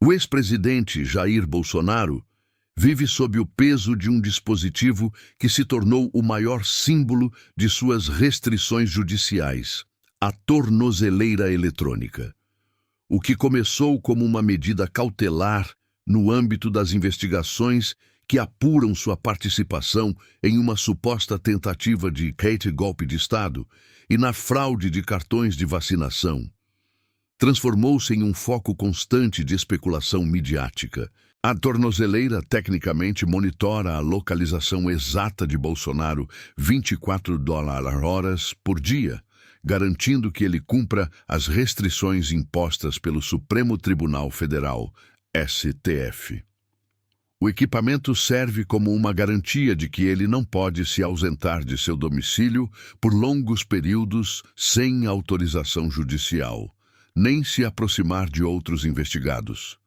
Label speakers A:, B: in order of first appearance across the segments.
A: O ex-presidente Jair Bolsonaro vive sob o peso de um dispositivo que se tornou o maior símbolo de suas restrições judiciais, a tornozeleira eletrônica. O que começou como uma medida cautelar no âmbito das investigações que apuram sua participação em uma suposta tentativa de golpe de Estado e na fraude de cartões de vacinação, transformou-se em um foco constante de especulação midiática. A tornozeleira tecnicamente monitora a localização exata de Bolsonaro 24 horas por dia, garantindo que ele cumpra as restrições impostas pelo Supremo Tribunal Federal, STF. O equipamento serve como uma garantia de que ele não pode se ausentar de seu domicílio por longos períodos sem autorização judicial, nem se aproximar de outros investigados.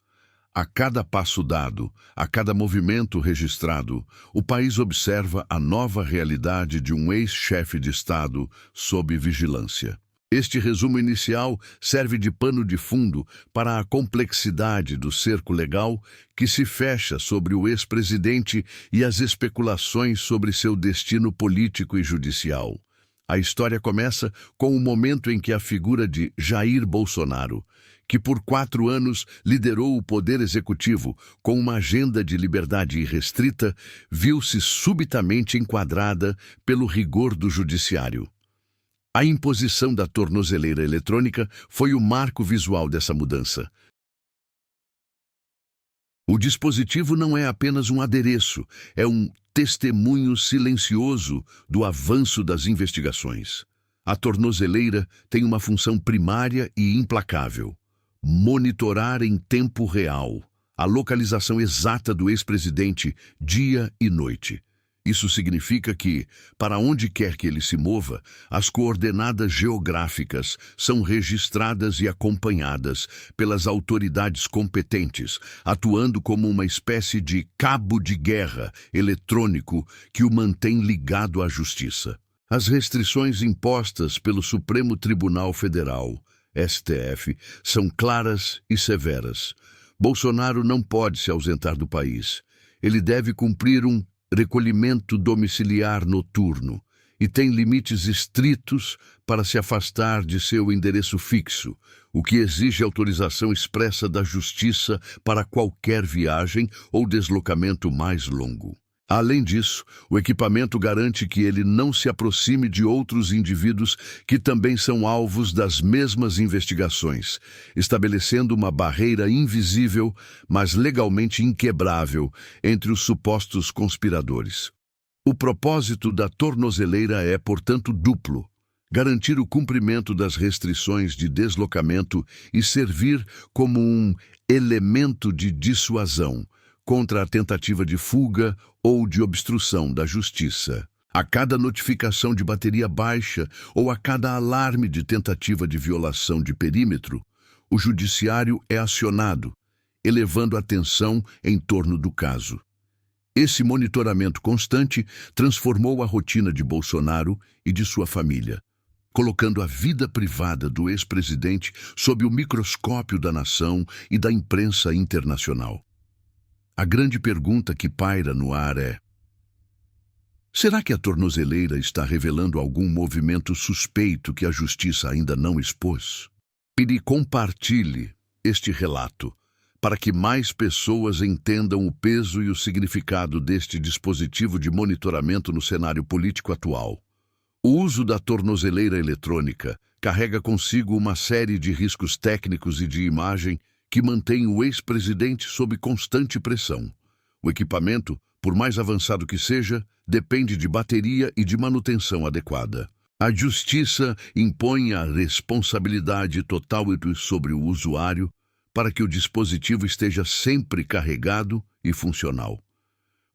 A: A cada passo dado, a cada movimento registrado, o país observa a nova realidade de um ex-chefe de Estado sob vigilância. Este resumo inicial serve de pano de fundo para a complexidade do cerco legal que se fecha sobre o ex-presidente e as especulações sobre seu destino político e judicial. A história começa com o momento em que a figura de Jair Bolsonaro, que por 4 anos liderou o poder executivo com uma agenda de liberdade irrestrita, viu-se subitamente enquadrada pelo rigor do judiciário. A imposição da tornozeleira eletrônica foi o marco visual dessa mudança. O dispositivo não é apenas um adereço, é um testemunho silencioso do avanço das investigações. A tornozeleira tem uma função primária e implacável: monitorar em tempo real a localização exata do ex-presidente dia e noite. Isso significa que, para onde quer que ele se mova, as coordenadas geográficas são registradas e acompanhadas pelas autoridades competentes, atuando como uma espécie de cabo de guerra eletrônico que o mantém ligado à justiça. As restrições impostas pelo Supremo Tribunal Federal, STF, são claras e severas. Bolsonaro não pode se ausentar do país. Ele deve cumprir um recolhimento domiciliar noturno e tem limites estritos para se afastar de seu endereço fixo, o que exige autorização expressa da Justiça para qualquer viagem ou deslocamento mais longo. Além disso, o equipamento garante que ele não se aproxime de outros indivíduos que também são alvos das mesmas investigações, estabelecendo uma barreira invisível, mas legalmente inquebrável, entre os supostos conspiradores. O propósito da tornozeleira é, portanto, duplo: garantir o cumprimento das restrições de deslocamento e servir como um elemento de dissuasão contra a tentativa de fuga ou de obstrução da justiça. A cada notificação de bateria baixa ou a cada alarme de tentativa de violação de perímetro, o judiciário é acionado, elevando a tensão em torno do caso. Esse monitoramento constante transformou a rotina de Bolsonaro e de sua família, colocando a vida privada do ex-presidente sob o microscópio da nação e da imprensa internacional. A grande pergunta que paira no ar é: será que a tornozeleira está revelando algum movimento suspeito que a justiça ainda não expôs? E compartilhe este relato para que mais pessoas entendam o peso e o significado deste dispositivo de monitoramento no cenário político atual. O uso da tornozeleira eletrônica carrega consigo uma série de riscos técnicos e de imagem que mantém o ex-presidente sob constante pressão. O equipamento, por mais avançado que seja, depende de bateria e de manutenção adequada. A justiça impõe a responsabilidade total sobre o usuário para que o dispositivo esteja sempre carregado e funcional.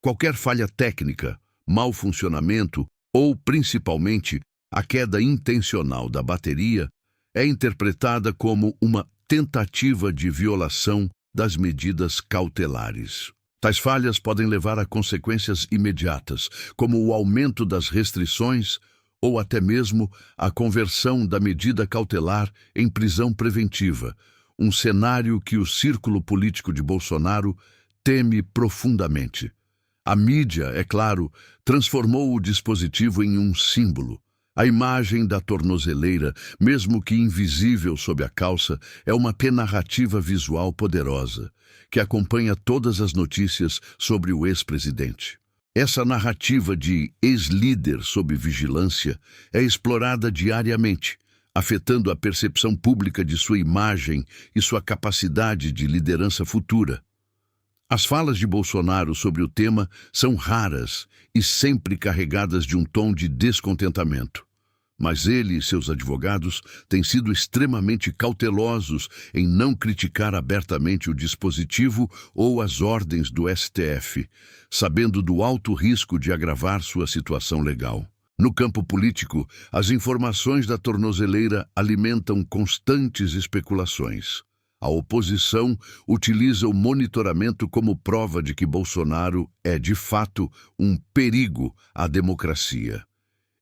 A: Qualquer falha técnica, mau funcionamento ou, principalmente, a queda intencional da bateria é interpretada como uma tentativa de violação das medidas cautelares. Tais falhas podem levar a consequências imediatas, como o aumento das restrições ou até mesmo a conversão da medida cautelar em prisão preventiva, um cenário que o círculo político de Bolsonaro teme profundamente. A mídia, é claro, transformou o dispositivo em um símbolo. A imagem da tornozeleira, mesmo que invisível sob a calça, é uma narrativa visual poderosa, que acompanha todas as notícias sobre o ex-presidente. Essa narrativa de ex-líder sob vigilância é explorada diariamente, afetando a percepção pública de sua imagem e sua capacidade de liderança futura. As falas de Bolsonaro sobre o tema são raras e sempre carregadas de um tom de descontentamento. Mas ele e seus advogados têm sido extremamente cautelosos em não criticar abertamente o dispositivo ou as ordens do STF, sabendo do alto risco de agravar sua situação legal. No campo político, as informações da tornozeleira alimentam constantes especulações. A oposição utiliza o monitoramento como prova de que Bolsonaro é, de fato, um perigo à democracia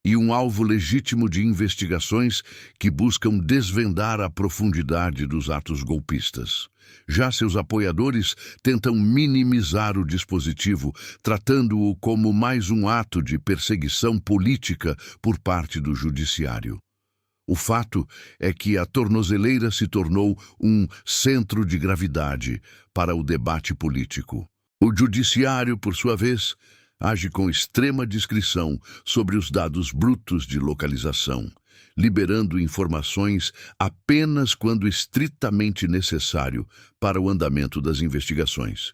A: e um alvo legítimo de investigações que buscam desvendar a profundidade dos atos golpistas. Já seus apoiadores tentam minimizar o dispositivo, tratando-o como mais um ato de perseguição política por parte do judiciário. O fato é que a tornozeleira se tornou um centro de gravidade para o debate político. O judiciário, por sua vez, age com extrema discrição sobre os dados brutos de localização, liberando informações apenas quando estritamente necessário para o andamento das investigações.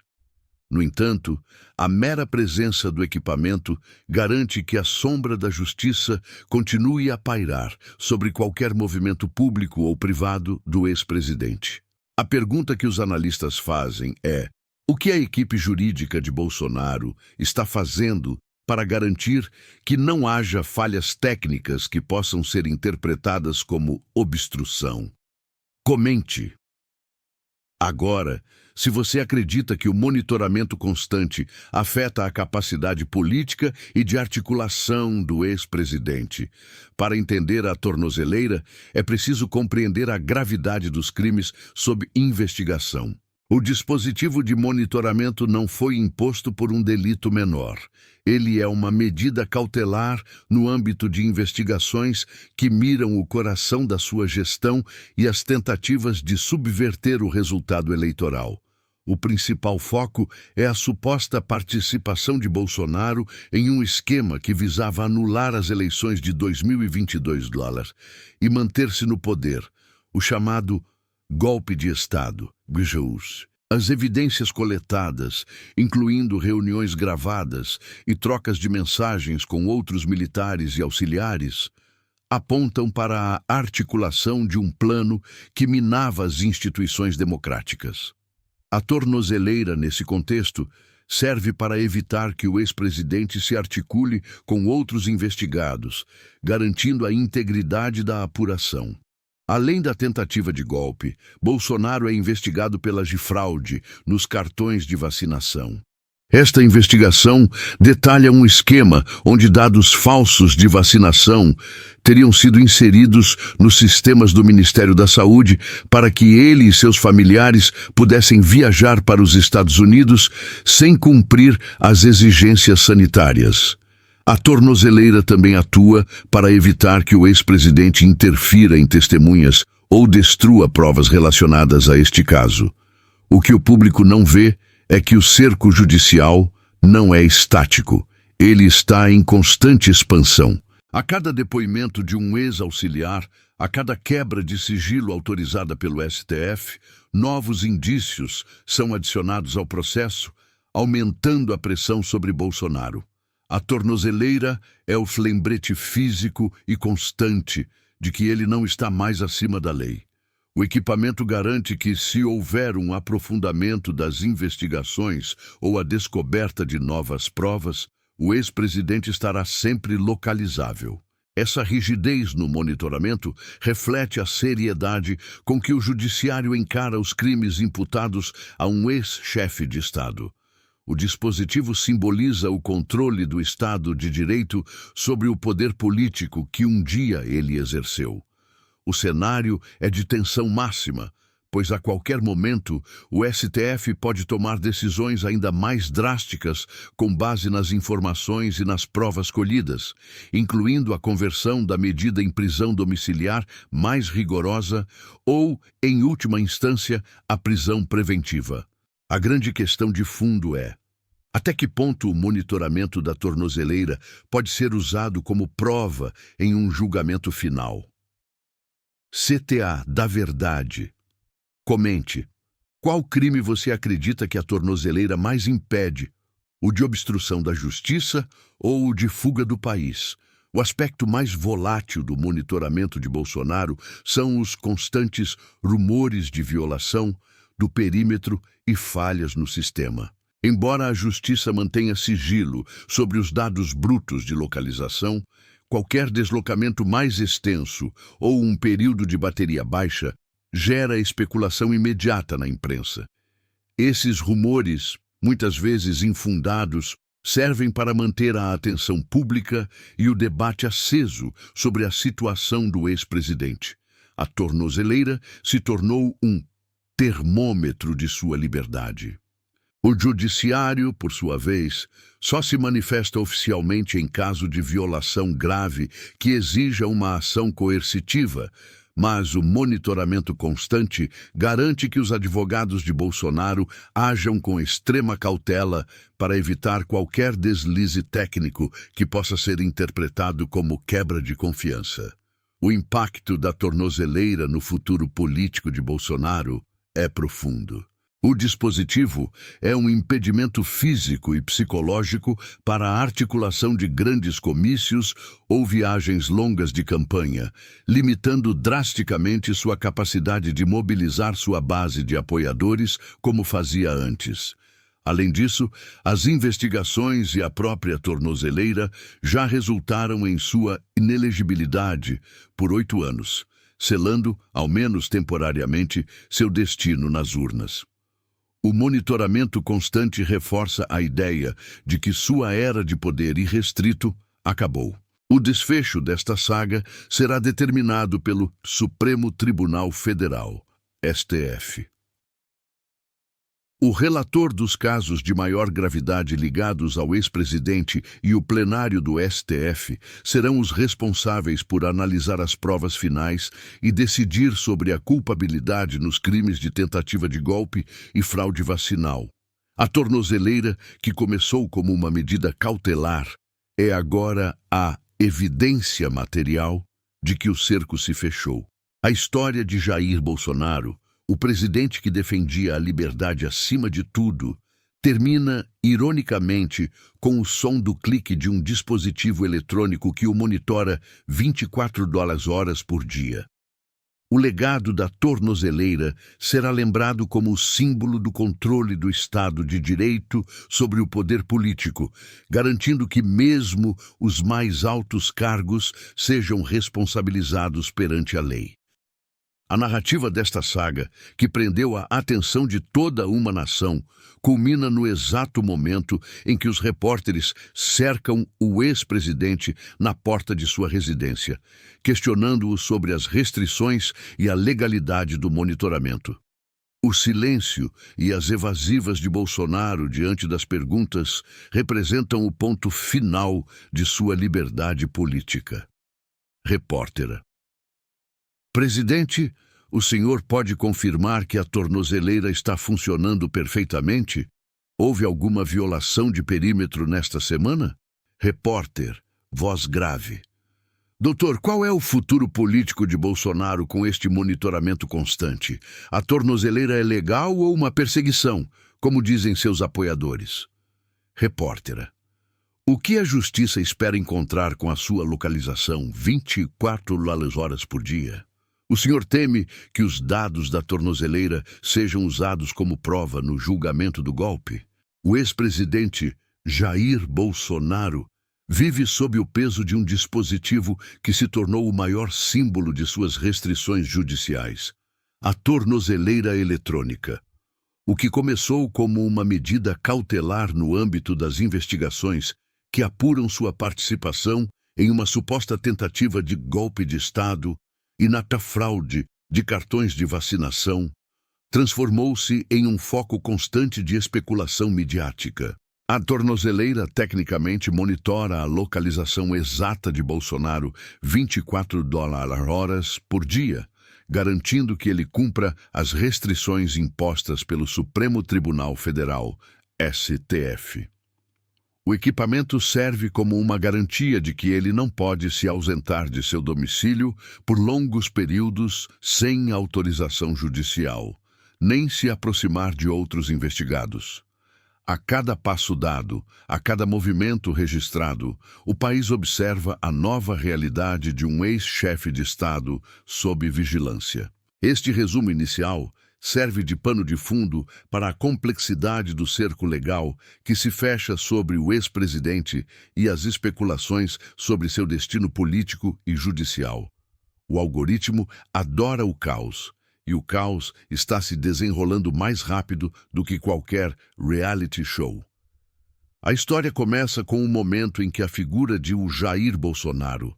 A: No entanto, a mera presença do equipamento garante que a sombra da justiça continue a pairar sobre qualquer movimento público ou privado do ex-presidente. A pergunta que os analistas fazem é: o que a equipe jurídica de Bolsonaro está fazendo para garantir que não haja falhas técnicas que possam ser interpretadas como obstrução? Comente. Agora, se você acredita que o monitoramento constante afeta a capacidade política e de articulação do ex-presidente. Para entender a tornozeleira, é preciso compreender a gravidade dos crimes sob investigação. O dispositivo de monitoramento não foi imposto por um delito menor. Ele é uma medida cautelar no âmbito de investigações que miram o coração da sua gestão e as tentativas de subverter o resultado eleitoral. O principal foco é a suposta participação de Bolsonaro em um esquema que visava anular as eleições de 2022 e manter-se no poder, o chamado golpe de Estado. As evidências coletadas, incluindo reuniões gravadas e trocas de mensagens com outros militares e auxiliares, apontam para a articulação de um plano que minava as instituições democráticas. A tornozeleira, nesse contexto, serve para evitar que o ex-presidente se articule com outros investigados, garantindo a integridade da apuração. Além da tentativa de golpe, Bolsonaro é investigado pela fraude nos cartões de vacinação. Esta investigação detalha um esquema onde dados falsos de vacinação teriam sido inseridos nos sistemas do Ministério da Saúde para que ele e seus familiares pudessem viajar para os Estados Unidos sem cumprir as exigências sanitárias. A tornozeleira também atua para evitar que o ex-presidente interfira em testemunhas ou destrua provas relacionadas a este caso. O que o público não vê é que o cerco judicial não é estático. Ele está em constante expansão. A cada depoimento de um ex-auxiliar, a cada quebra de sigilo autorizada pelo STF, novos indícios são adicionados ao processo, aumentando a pressão sobre Bolsonaro. A tornozeleira é o lembrete físico e constante de que ele não está mais acima da lei. O equipamento garante que, se houver um aprofundamento das investigações ou a descoberta de novas provas, o ex-presidente estará sempre localizável. Essa rigidez no monitoramento reflete a seriedade com que o judiciário encara os crimes imputados a um ex-chefe de Estado. O dispositivo simboliza o controle do Estado de Direito sobre o poder político que um dia ele exerceu. O cenário é de tensão máxima, pois a qualquer momento o STF pode tomar decisões ainda mais drásticas com base nas informações e nas provas colhidas, incluindo a conversão da medida em prisão domiciliar mais rigorosa ou, em última instância, a prisão preventiva. A grande questão de fundo é: até que ponto o monitoramento da tornozeleira pode ser usado como prova em um julgamento final? CTA da verdade. Comente. Qual crime você acredita que a tornozeleira mais impede? O de obstrução da justiça ou o de fuga do país? O aspecto mais volátil do monitoramento de Bolsonaro são os constantes rumores de violação do perímetro e falhas no sistema. Embora a justiça mantenha sigilo sobre os dados brutos de localização, qualquer deslocamento mais extenso ou um período de bateria baixa gera especulação imediata na imprensa. Esses rumores, muitas vezes infundados, servem para manter a atenção pública e o debate aceso sobre a situação do ex-presidente. A tornozeleira se tornou um termômetro de sua liberdade. O judiciário, por sua vez, só se manifesta oficialmente em caso de violação grave que exija uma ação coercitiva, mas o monitoramento constante garante que os advogados de Bolsonaro ajam com extrema cautela para evitar qualquer deslize técnico que possa ser interpretado como quebra de confiança. O impacto da tornozeleira no futuro político de Bolsonaro é profundo. O dispositivo é um impedimento físico e psicológico para a articulação de grandes comícios ou viagens longas de campanha, limitando drasticamente sua capacidade de mobilizar sua base de apoiadores como fazia antes. Além disso, as investigações e a própria tornozeleira já resultaram em sua inelegibilidade por 8 anos, selando, ao menos temporariamente, seu destino nas urnas. O monitoramento constante reforça a ideia de que sua era de poder irrestrito acabou. O desfecho desta saga será determinado pelo Supremo Tribunal Federal, STF. O relator dos casos de maior gravidade ligados ao ex-presidente e o plenário do STF serão os responsáveis por analisar as provas finais e decidir sobre a culpabilidade nos crimes de tentativa de golpe e fraude vacinal. A tornozeleira, que começou como uma medida cautelar, é agora a evidência material de que o cerco se fechou. A história de Jair Bolsonaro, o presidente que defendia a liberdade acima de tudo, termina, ironicamente, com o som do clique de um dispositivo eletrônico que o monitora 24 horas por dia. O legado da tornozeleira será lembrado como o símbolo do controle do Estado de Direito sobre o poder político, garantindo que mesmo os mais altos cargos sejam responsabilizados perante a lei. A narrativa desta saga, que prendeu a atenção de toda uma nação, culmina no exato momento em que os repórteres cercam o ex-presidente na porta de sua residência, questionando-o sobre as restrições e a legalidade do monitoramento. O silêncio e as evasivas de Bolsonaro diante das perguntas representam o ponto final de sua liberdade política. Repórtera. Presidente, o senhor pode confirmar que a tornozeleira está funcionando perfeitamente? Houve alguma violação de perímetro nesta semana? Repórter, voz grave. Doutor, qual é o futuro político de Bolsonaro com este monitoramento constante? A tornozeleira é legal ou uma perseguição, como dizem seus apoiadores? Repórtera. O que a justiça espera encontrar com a sua localização 24 horas por dia? O senhor teme que os dados da tornozeleira sejam usados como prova no julgamento do golpe? O ex-presidente Jair Bolsonaro vive sob o peso de um dispositivo que se tornou o maior símbolo de suas restrições judiciais, a tornozeleira eletrônica. O que começou como uma medida cautelar no âmbito das investigações que apuram sua participação em uma suposta tentativa de golpe de Estado e na fraude de cartões de vacinação, transformou-se em um foco constante de especulação midiática. A tornozeleira tecnicamente monitora a localização exata de Bolsonaro 24 horas por dia, garantindo que ele cumpra as restrições impostas pelo Supremo Tribunal Federal, STF. O equipamento serve como uma garantia de que ele não pode se ausentar de seu domicílio por longos períodos sem autorização judicial, nem se aproximar de outros investigados. A cada passo dado, a cada movimento registrado, o país observa a nova realidade de um ex-chefe de Estado sob vigilância. Este resumo inicial serve de pano de fundo para a complexidade do cerco legal que se fecha sobre o ex-presidente e as especulações sobre seu destino político e judicial. O algoritmo adora o caos, e o caos está se desenrolando mais rápido do que qualquer reality show. A história começa com o momento em que a figura de Jair Bolsonaro,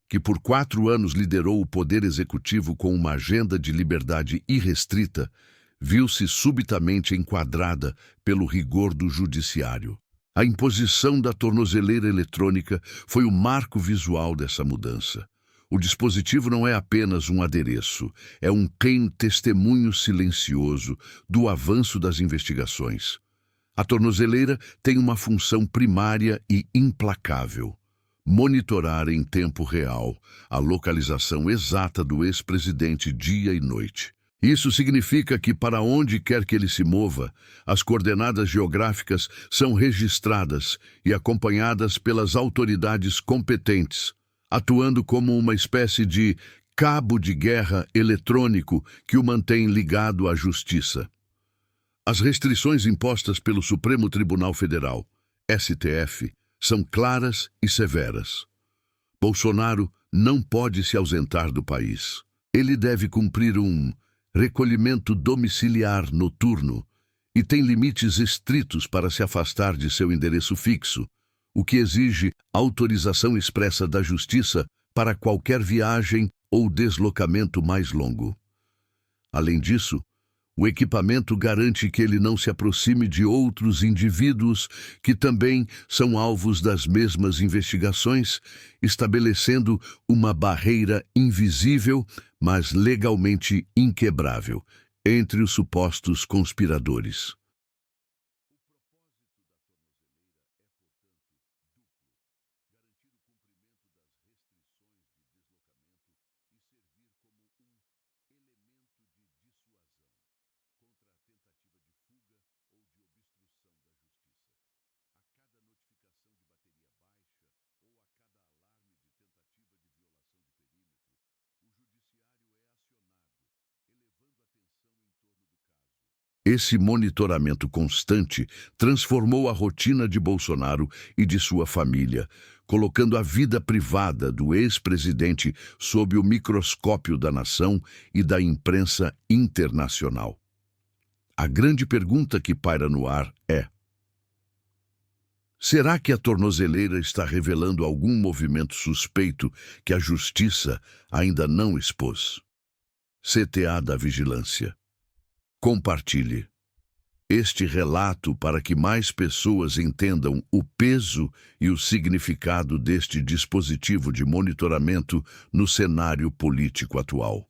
A: que por 4 anos liderou o poder executivo com uma agenda de liberdade irrestrita, viu-se subitamente enquadrada pelo rigor do judiciário. A imposição da tornozeleira eletrônica foi o marco visual dessa mudança. O dispositivo não é apenas um adereço, é um testemunho silencioso do avanço das investigações. A tornozeleira tem uma função primária e implacável: monitorar em tempo real a localização exata do ex-presidente dia e noite. Isso significa que, para onde quer que ele se mova, as coordenadas geográficas são registradas e acompanhadas pelas autoridades competentes, atuando como uma espécie de cabo de guerra eletrônico que o mantém ligado à justiça. As restrições impostas pelo Supremo Tribunal Federal, STF, são claras e severas. Bolsonaro não pode se ausentar do país. Ele deve cumprir um recolhimento domiciliar noturno e tem limites estritos para se afastar de seu endereço fixo, o que exige autorização expressa da Justiça para qualquer viagem ou deslocamento mais longo. Além disso, o equipamento garante que ele não se aproxime de outros indivíduos que também são alvos das mesmas investigações, estabelecendo uma barreira invisível, mas legalmente inquebrável, entre os supostos conspiradores. Esse monitoramento constante transformou a rotina de Bolsonaro e de sua família, colocando a vida privada do ex-presidente sob o microscópio da nação e da imprensa internacional. A grande pergunta que paira no ar é: será que a tornozeleira está revelando algum movimento suspeito que a justiça ainda não expôs? CTA da Vigilância. Compartilhe este relato para que mais pessoas entendam o peso e o significado deste dispositivo de monitoramento no cenário político atual.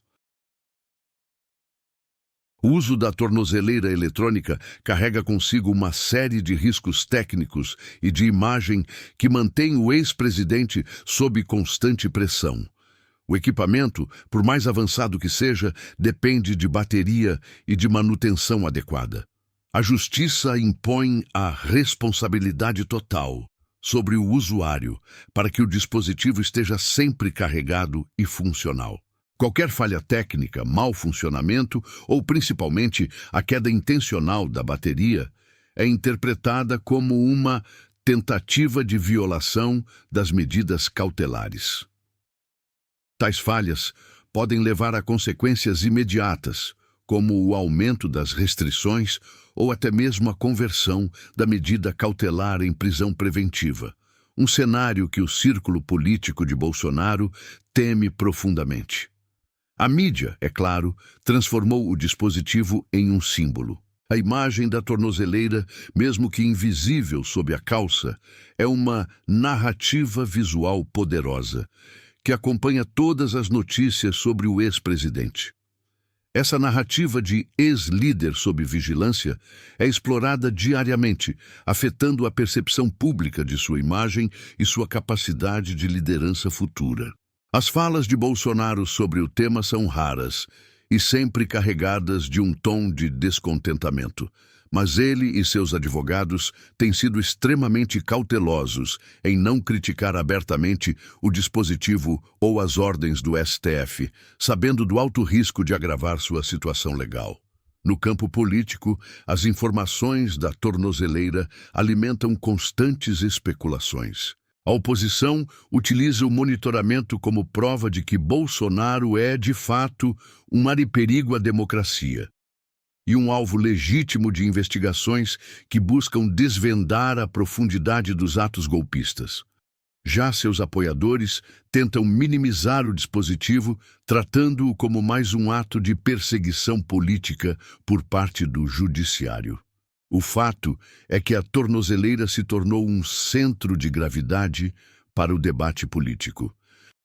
A: O uso da tornozeleira eletrônica carrega consigo uma série de riscos técnicos e de imagem que mantém o ex-presidente sob constante pressão. O equipamento, por mais avançado que seja, depende de bateria e de manutenção adequada. A justiça impõe a responsabilidade total sobre o usuário para que o dispositivo esteja sempre carregado e funcional. Qualquer falha técnica, mau funcionamento ou principalmente a queda intencional da bateria é interpretada como uma tentativa de violação das medidas cautelares. Tais falhas podem levar a consequências imediatas, como o aumento das restrições ou até mesmo a conversão da medida cautelar em prisão preventiva, um cenário que o círculo político de Bolsonaro teme profundamente. A mídia, é claro, transformou o dispositivo em um símbolo. A imagem da tornozeleira, mesmo que invisível sob a calça, é uma narrativa visual poderosa, que acompanha todas as notícias sobre o ex-presidente. Essa narrativa de ex-líder sob vigilância é explorada diariamente, afetando a percepção pública de sua imagem e sua capacidade de liderança futura. As falas de Bolsonaro sobre o tema são raras e sempre carregadas de um tom de descontentamento, mas ele e seus advogados têm sido extremamente cautelosos em não criticar abertamente o dispositivo ou as ordens do STF, sabendo do alto risco de agravar sua situação legal. No campo político, as informações da tornozeleira alimentam constantes especulações. A oposição utiliza o monitoramento como prova de que Bolsonaro é, de fato, um mariperigo à democracia e um alvo legítimo de investigações que buscam desvendar a profundidade dos atos golpistas. Já seus apoiadores tentam minimizar o dispositivo, tratando-o como mais um ato de perseguição política por parte do judiciário. O fato é que a tornozeleira se tornou um centro de gravidade para o debate político.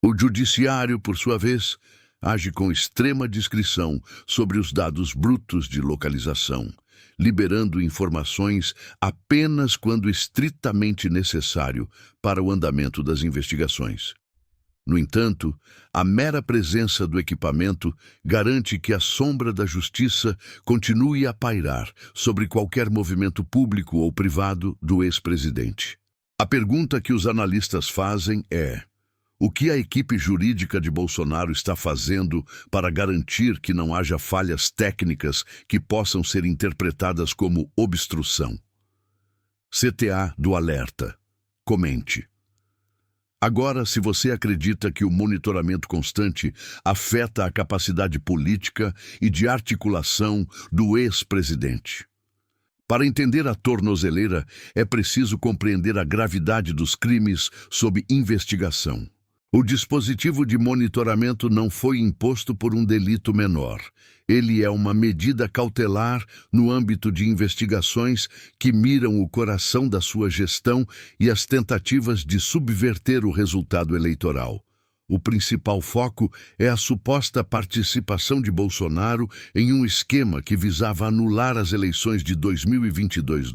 A: O judiciário, por sua vez, age com extrema discrição sobre os dados brutos de localização, liberando informações apenas quando estritamente necessário para o andamento das investigações. No entanto, a mera presença do equipamento garante que a sombra da justiça continue a pairar sobre qualquer movimento público ou privado do ex-presidente. A pergunta que os analistas fazem é: o que a equipe jurídica de Bolsonaro está fazendo para garantir que não haja falhas técnicas que possam ser interpretadas como obstrução? CTA do alerta. Comente. Agora, se você acredita que o monitoramento constante afeta a capacidade política e de articulação do ex-presidente. Para entender a tornozeleira, é preciso compreender a gravidade dos crimes sob investigação. O dispositivo de monitoramento não foi imposto por um delito menor. Ele é uma medida cautelar no âmbito de investigações que miram o coração da sua gestão e as tentativas de subverter o resultado eleitoral. O principal foco é a suposta participação de Bolsonaro em um esquema que visava anular as eleições de 2022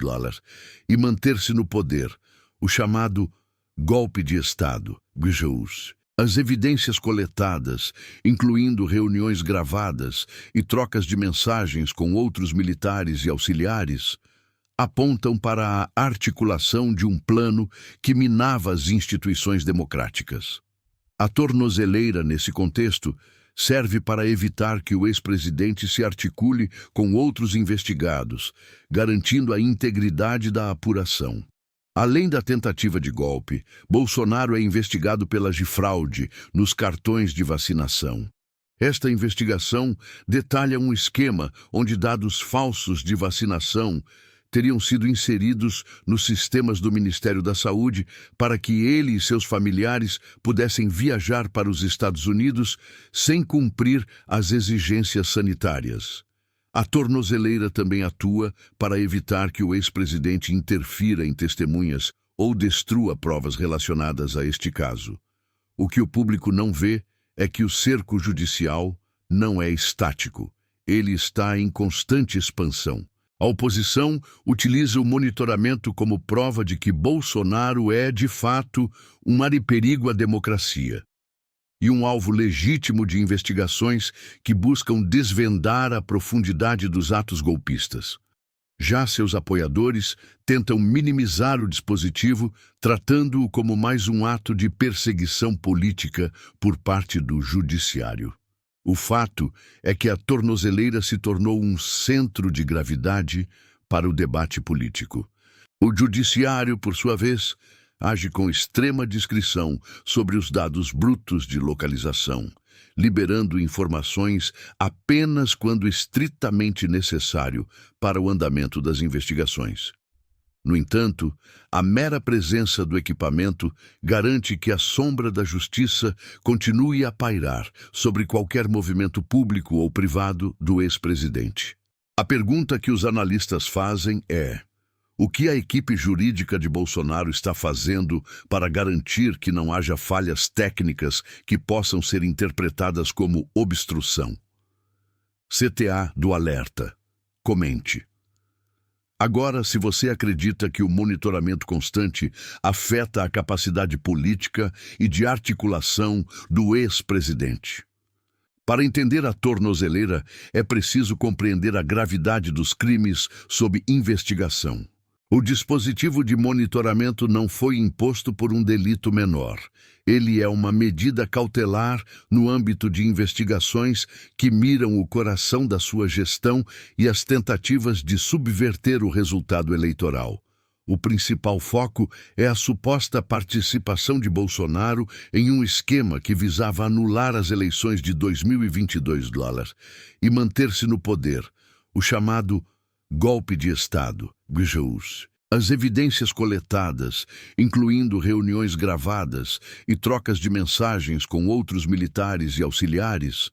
A: e manter-se no poder, o chamado golpe de Estado, GJUS. As evidências coletadas, incluindo reuniões gravadas e trocas de mensagens com outros militares e auxiliares, apontam para a articulação de um plano que minava as instituições democráticas. A tornozeleira, nesse contexto, serve para evitar que o ex-presidente se articule com outros investigados, garantindo a integridade da apuração. Além da tentativa de golpe, Bolsonaro é investigado pela fraude nos cartões de vacinação. Esta investigação detalha um esquema onde dados falsos de vacinação teriam sido inseridos nos sistemas do Ministério da Saúde para que ele e seus familiares pudessem viajar para os Estados Unidos sem cumprir as exigências sanitárias. A tornozeleira também atua para evitar que o ex-presidente interfira em testemunhas ou destrua provas relacionadas a este caso. O que o público não vê é que o cerco judicial não é estático. Ele está em constante expansão. A oposição utiliza o monitoramento como prova de que Bolsonaro é, de fato, um mariperigo à democracia e um alvo legítimo de investigações que buscam desvendar a profundidade dos atos golpistas. Já seus apoiadores tentam minimizar o dispositivo, tratando-o como mais um ato de perseguição política por parte do judiciário. O fato é que a tornozeleira se tornou um centro de gravidade para o debate político. O judiciário, por sua vez, age com extrema discrição sobre os dados brutos de localização, liberando informações apenas quando estritamente necessário para o andamento das investigações. No entanto, a mera presença do equipamento garante que a sombra da justiça continue a pairar sobre qualquer movimento público ou privado do ex-presidente. A pergunta que os analistas fazem é: o que a equipe jurídica de Bolsonaro está fazendo para garantir que não haja falhas técnicas que possam ser interpretadas como obstrução? CTA do alerta. Comente. Agora, se você acredita que o monitoramento constante afeta a capacidade política e de articulação do ex-presidente. Para entender a tornozeleira, é preciso compreender a gravidade dos crimes sob investigação. O dispositivo de monitoramento não foi imposto por um delito menor. Ele é uma medida cautelar no âmbito de investigações que miram o coração da sua gestão e as tentativas de subverter o resultado eleitoral. O principal foco é a suposta participação de Bolsonaro em um esquema que visava anular as eleições de 2022 e manter-se no poder, o chamado golpe de Estado, GJUS. As evidências coletadas, incluindo reuniões gravadas e trocas de mensagens com outros militares e auxiliares,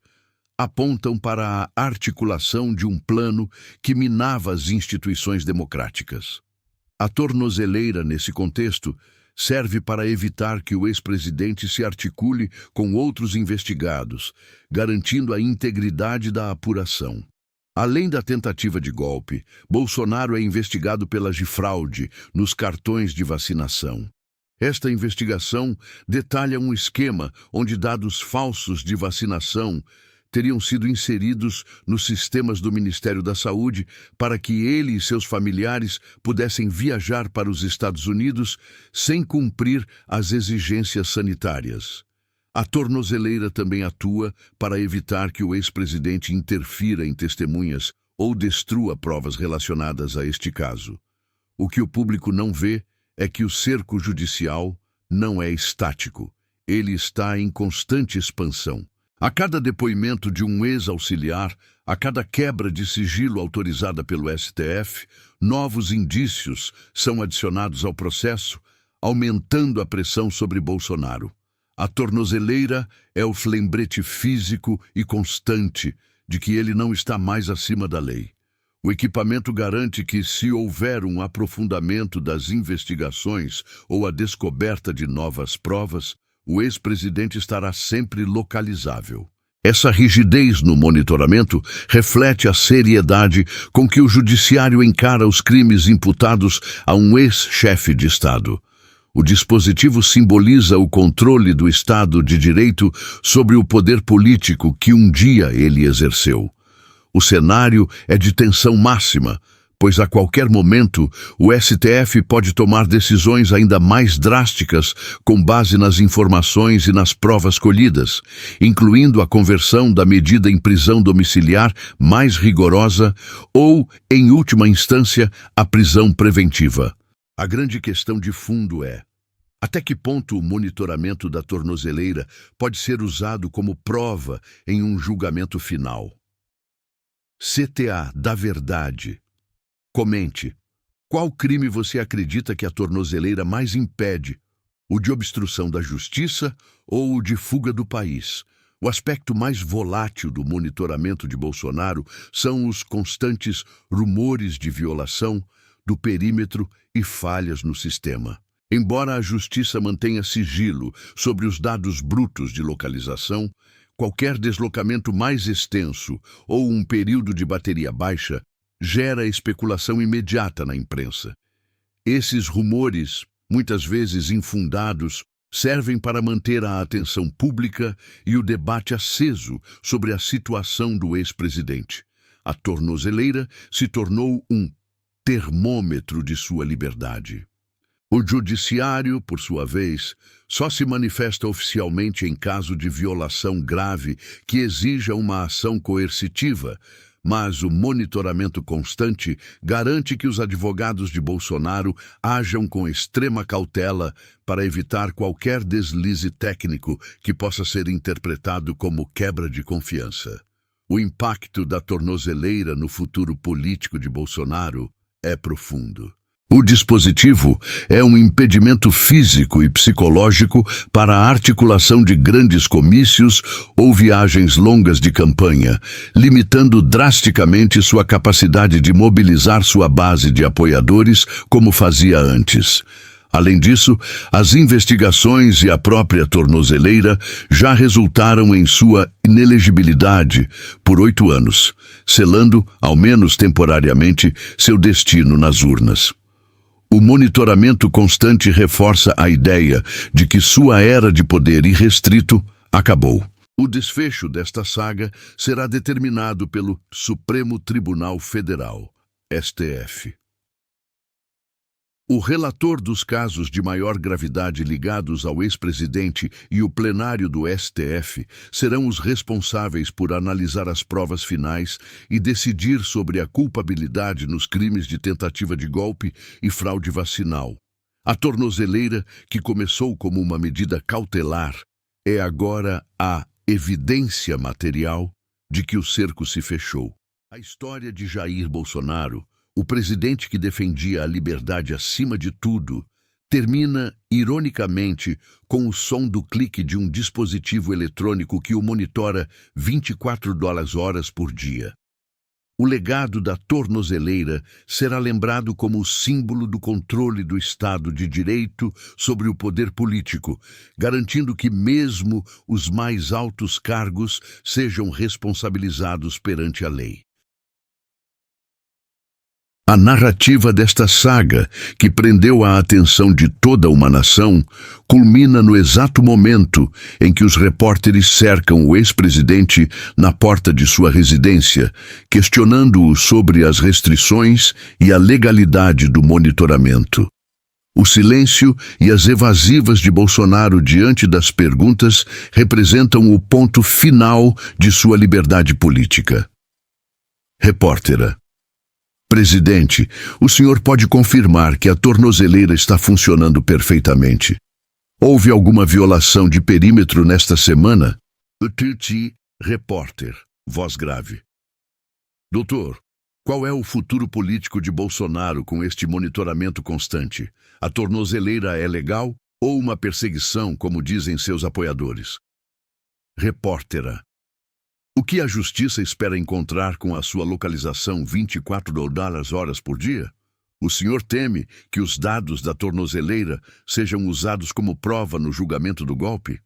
A: apontam para a articulação de um plano que minava as instituições democráticas. A tornozeleira, nesse contexto, serve para evitar que o ex-presidente se articule com outros investigados, garantindo a integridade da apuração. Além da tentativa de golpe, Bolsonaro é investigado pela fraude nos cartões de vacinação. Esta investigação detalha um esquema onde dados falsos de vacinação teriam sido inseridos nos sistemas do Ministério da Saúde para que ele e seus familiares pudessem viajar para os Estados Unidos sem cumprir as exigências sanitárias. A tornozeleira também atua para evitar que o ex-presidente interfira em testemunhas ou destrua provas relacionadas a este caso. O que o público não vê é que o cerco judicial não é estático. Ele está em constante expansão. A cada depoimento de um ex-auxiliar, a cada quebra de sigilo autorizada pelo STF, novos indícios são adicionados ao processo, aumentando a pressão sobre Bolsonaro. A tornozeleira é o lembrete físico e constante de que ele não está mais acima da lei. O equipamento garante que, se houver um aprofundamento das investigações ou a descoberta de novas provas, o ex-presidente estará sempre localizável. Essa rigidez no monitoramento reflete a seriedade com que o judiciário encara os crimes imputados a um ex-chefe de Estado. O dispositivo simboliza o controle do Estado de Direito sobre o poder político que um dia ele exerceu. O cenário é de tensão máxima, pois a qualquer momento o STF pode tomar decisões ainda mais drásticas com base nas informações e nas provas colhidas, incluindo a conversão da medida em prisão domiciliar mais rigorosa ou, em última instância, a prisão preventiva. A grande questão de fundo é: até que ponto o monitoramento da tornozeleira pode ser usado como prova em um julgamento final? CTA da verdade. Comente. Qual crime você acredita que a tornozeleira mais impede? O de obstrução da justiça ou o de fuga do país? O aspecto mais volátil do monitoramento de Bolsonaro são os constantes rumores de violação do perímetro e falhas no sistema. Embora a justiça mantenha sigilo sobre os dados brutos de localização, qualquer deslocamento mais extenso ou um período de bateria baixa gera especulação imediata na imprensa. Esses rumores, muitas vezes infundados, servem para manter a atenção pública e o debate aceso sobre a situação do ex-presidente. A tornozeleira se tornou um termômetro de sua liberdade. O judiciário, por sua vez, só se manifesta oficialmente em caso de violação grave que exija uma ação coercitiva, mas o monitoramento constante garante que os advogados de Bolsonaro ajam com extrema cautela para evitar qualquer deslize técnico que possa ser interpretado como quebra de confiança. O impacto da tornozeleira no futuro político de Bolsonaro é profundo. O dispositivo é um impedimento físico e psicológico para a articulação de grandes comícios ou viagens longas de campanha, limitando drasticamente sua capacidade de mobilizar sua base de apoiadores como fazia antes. Além disso, as investigações e a própria tornozeleira já resultaram em sua inelegibilidade por 8 anos, selando, ao menos temporariamente, seu destino nas urnas. O monitoramento constante reforça a ideia de que sua era de poder irrestrito acabou. O desfecho desta saga será determinado pelo Supremo Tribunal Federal, STF. O relator dos casos de maior gravidade ligados ao ex-presidente e o plenário do STF serão os responsáveis por analisar as provas finais e decidir sobre a culpabilidade nos crimes de tentativa de golpe e fraude vacinal. A tornozeleira, que começou como uma medida cautelar, é agora a evidência material de que o cerco se fechou. A história de Jair Bolsonaro, o presidente que defendia a liberdade acima de tudo, termina, ironicamente, com o som do clique de um dispositivo eletrônico que o monitora 24 horas por dia. O legado da tornozeleira será lembrado como o símbolo do controle do Estado de Direito sobre o poder político, garantindo que mesmo os mais altos cargos sejam responsabilizados perante a lei. A narrativa desta saga, que prendeu a atenção de toda uma nação, culmina no exato momento em que os repórteres cercam o ex-presidente na porta de sua residência, questionando-o sobre as restrições e a legalidade do monitoramento. O silêncio e as evasivas de Bolsonaro diante das perguntas representam o ponto final de sua liberdade política. Repórtera: Presidente, o senhor pode confirmar que a tornozeleira está funcionando perfeitamente? Houve alguma violação de perímetro nesta semana? Repórter, voz grave: Doutor, qual é o futuro político de Bolsonaro com este monitoramento constante? A tornozeleira é legal ou uma perseguição, como dizem seus apoiadores? Repórtera: o que a justiça espera encontrar com a sua localização 24 horas por dia? O senhor teme que os dados da tornozeleira sejam usados como prova no julgamento do golpe?